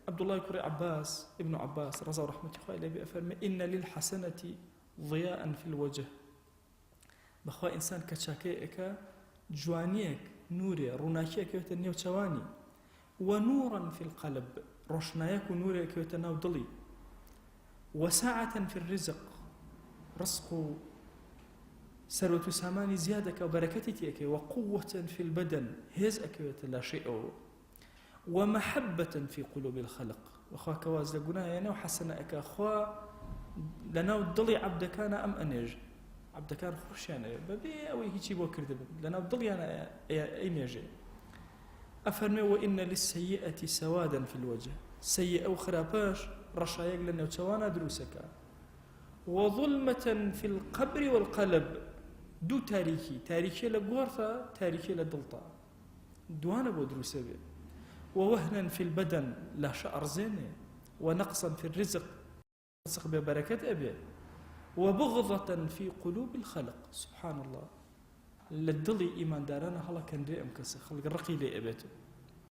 عبد الله كري عباس ابن عباس رضا ورحمة الله عليه بأفرمي إن للحسنة ضياء في الوجه بخوا إنسان كتشاكيك جوانيك نوري روناكيك يوتنيو تشواني ونورا في القلب روشنايك ونورك يوتناو ضلي وساعة في الرزق رزق سروة ساماني زيادك وبركتك وقوة في البدن هزأك لا شيء ومحبة في قلوب الخلق وخوا كواز لقناها يعني وحسنك أخوا لنا ضلي عبد كان أم أنيج عبد كان خوش يعني ببي أو هيجي بوكر دب لنا ضلي أنا أي نيجي أفرمي وإن للسيئة سوادا في الوجه سيئة وخراباش رشايق لنا وتوانا دروسك وظلمة في القبر والقلب دو تاريخي لقورثة تاريخي لدلطة دوانا بودروسة بي ووهنا في البدن لا شعر زينة ونقصا في الرزق رزق ببركة أبي وبغضة في قلوب الخلق سبحان الله للدلي إيمان دارانا هلا كان رئم كسي خلق الرقي لي أبيته